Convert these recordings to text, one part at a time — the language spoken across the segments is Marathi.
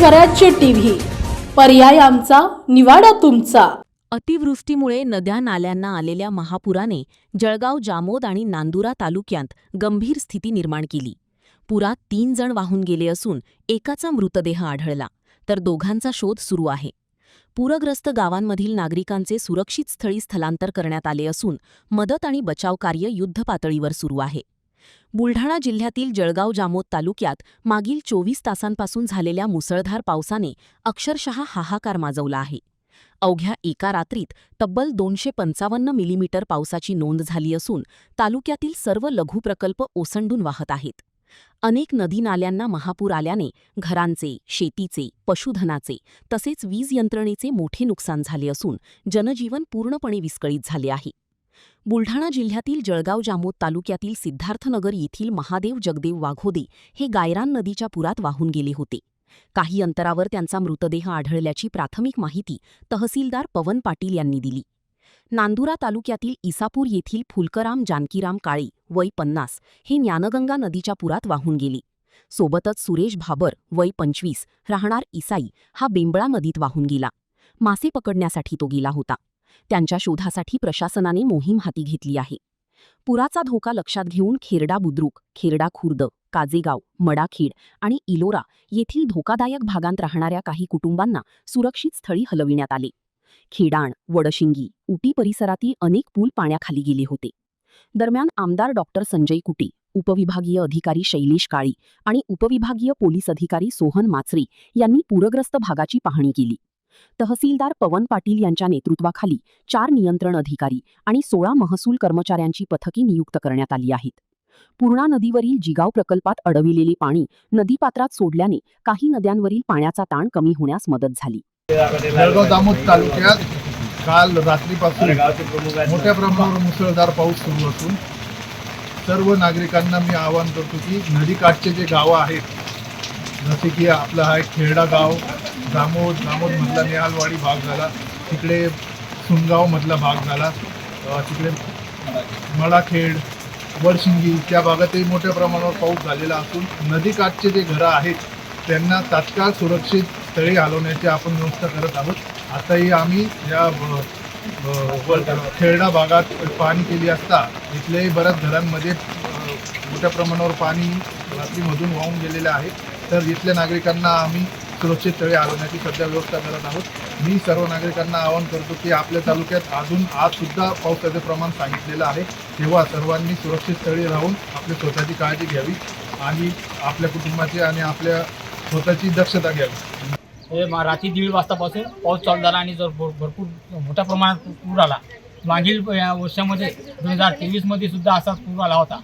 स्वराज्य टीव्ही, पर्याय आमचा, निवाडा तुमचा। अतिवृष्टीमुळे नद्या नाल्यांना आलेल्या महापुराने जळगाव, जामोद आणि नांदुरा तालुक्यात गंभीर स्थिती निर्माण केली। पुरात 3 जण वाहून गेले असून एकाचा मृतदेह आढळला, तर दोघांचा शोध सुरू आहे। पूरग्रस्त गावांमधील नागरिकांचे सुरक्षित स्थळी स्थलांतर करण्यात आले असून मदत आणि बचाव कार्य युद्धपातळीवर सुरू आहे। बुलढाणा जिल्ह्यातील जळगाव, जामोद तालुक्यात मागील 24 तासांपासून झालेल्या मुसळधार पावसाने अक्षरशः हाहाकार माजवला आहे। अवघ्या एका रात्रीत तब्बल 255 मिलीमीटर पावसाची नोंद झाली असून तालुक्यातील सर्व लघु प्रकल्प ओसंडून वाहत आहेत। अनेक नदी नाल्यांना महापूर आल्याने घरांचे, शेतीचे, पशुधनाचे तसेच वीज यंत्रणेचे मोठे नुकसान झाले असून जनजीवन पूर्णपणे विस्कळीत झाले आहे। बुलढाणा जिल्ह्यातील जळगाव, जामोद तालुक्यातील सिद्धार्थनगर येथील महादेव जगदेव वाघोदे हे गायरान नदीच्या पुरात वाहून गेले होते। काही अंतरावर त्यांचा मृतदेह आढळल्याची प्राथमिक माहिती तहसीलदार पवन पाटील यांनी दिली। नांदुरा तालुक्यातील इसापूर येथील फुलकराम जानकीराम काळे वय 50 हे ज्ञानगंगा नदीच्या पुरात वाहून गेले। सोबतच सुरेश भाबर वय 25 राहणार इसाई हा बेंबळा नदीत वाहून गेला। मासे पकडण्यासाठी तो गेला होता। त्यांच्या शोधासाठी प्रशासनाने मोहीम हाती घेतली आहे। पुराचा धोका लक्षात घेऊन खेरडा बुद्रुक, खेरडा खुर्द, काजेगाव, मडाखेड आणि इलोरा येथील धोकादायक भागांत राहणाऱ्या काही कुटुंबांना सुरक्षित स्थळी हलविण्यात आले। खेडाण, वडशिंगी, उटी परिसरातील अनेक पूल पाण्याखाली गेले होते। दरम्यान आमदार डॉक्टर संजय कुटे, उपविभागीय अधिकारी शैलेश काळी आणि उपविभागीय पोलीस अधिकारी सोहन माचरे यांनी पूरग्रस्त भागाची पाहणी केली। तहसीलदार पवन पाटील यांच्या नेतृत्वाखाली 4 नियंत्रण अधिकारी आणि 16 महसूल कर्मचाऱ्यांची पथके नियुक्त करण्यात आली आहेत। पूर्णा नदीवरील जिगाव प्रकल्पात अडविलेले पाणी नदीपात्रात सोडल्याने काही नद्यांवरील पाण्याचा ताण कमी होण्यास मदत झाली। जळगाव, जामोद तालुक्यात काल रात्रीपासून मोठ्या प्रमाणावर मुसळधार पाऊस सुरू असून सर्व नागरिकांना मी आवाहन करतो की नदीकाठचे जे गावं आहेत, जसे की आपलं हा खेरडा गाव, जामोदमधला नेहालवाडी भाग झाला, तिकडे सुनगावमधला भाग झाला, तिकडे मडाखेड, वडशिंगी त्या भागातही मोठ्या प्रमाणावर पाऊस झालेला असून नदीकाठचे जे घरं आहेत त्यांना तात्काळ सुरक्षित स्थळी हलवण्याची आपण व्यवस्था करत आहोत। आताही आम्ही या खेरडा भागात पाहणी केली असता इथल्याही बऱ्याच घरांमध्ये मोठ्या प्रमाणावर पाणी रात्रीमधून वाहून गेलेले आहे, तर इथल्या नागरिकांना आम्ही सुरक्षित स्थळी हलवण्याची सध्या व्यवस्था करत आहोत। मी सर्व नागरिकांना आवाहन करतो की आपल्या तालुक्यात आजसुद्धा पावसाचे प्रमाण सांगितलेलं आहे, तेव्हा सर्वांनी सुरक्षित स्थळी राहून आपली स्वतःची काळजी घ्यावी आणि आपल्या कुटुंबाची आणि आपल्या स्वतःची दक्षता घ्यावी। हे रात्री 1:30 वाजतापासून पाऊस चालू झाला आणि जर भरपूर मोठ्या प्रमाणात पूर आला। मागील वर्षामध्ये 2023मध्ये सुद्धा असाच पूर आला होता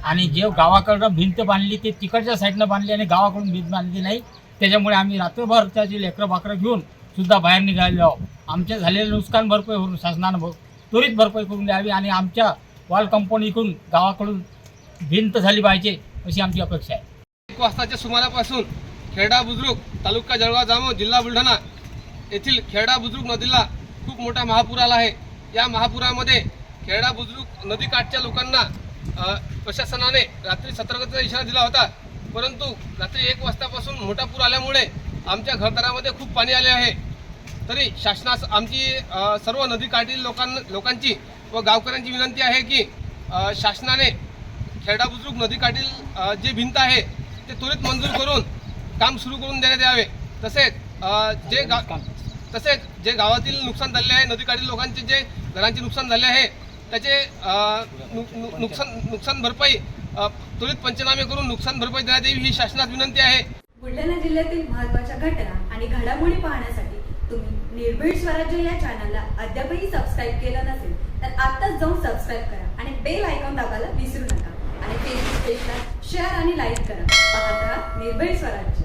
आणि जे गावाकडनं भिंत बांधली ते तिकडच्या साईडनं बांधली आणि गावाकडून भिंत बांधली नाही, त्याच्यामुळे आम्ही रात्रभर त्याची लेकरं बाकरं घेऊन सुद्धा बाहेर निघालेलो आहोत। आमच्या झालेलं नुकसान भरपाई होऊन शासनानं त्वरित भरपाई करून द्यावी आणि आमच्या वॉल कंपाऊंडकडून गावाकडून भिंत झाली पाहिजे अशी आमची अपेक्षा आहे। 1 वाजताच्या सुमारापासून खेरडा बुद्रुक, तालुका जळगाव, जामोद, जिल्हा बुलढाणा येथील खेरडा बुद्रुक नदीला खूप मोठा महापूर आला आहे। या महापुरामध्ये खेरडा बुद्रुक नदीकाठच्या लोकांना प्रशासनाने रात्री सतर्कतेचा इशारा दिला होता, परंतु रात्री 1 वाजतापासून मोठा पूर आल्यामुळे आमच्या घरदारामध्ये खूप पाणी आले आहे। तरी शासनास आमची सर्व नदीकाठील लोकांची व गावकऱ्यांची विनंती आहे की शासनाने खेरडा बुद्रुक नदीकाठील जे भिंत आहे ते त्वरित मंजूर करून काम सुरू करून देण्यात यावे। तसेच जे गावातील नुकसान झाले आहे, नदीकाठील लोकांचे जे घरांचे नुकसान झाले आहे त्याचे नुकसान भरपाई त्वरित पंचनामे करून नुकसान भरपाई देण्यात यावी ही शासनास विनंती आहे। बुलढाणा जिल्ह्यातील महत्त्वाच्या घटना आणि घडामोडी पाहण्यासाठी तुम्ही निर्भीड स्वराज्य या चॅनलला अद्यापही सबस्क्राईब केलं नसेल तर आत्ताच जाऊन सबस्क्राईब करा आणि बेल आयकॉन दाबायला विसरू नका आणि फेसबुक पेजला शेअर आणि लाईक करा। पाहत राहा निर्भीड स्वराज्य।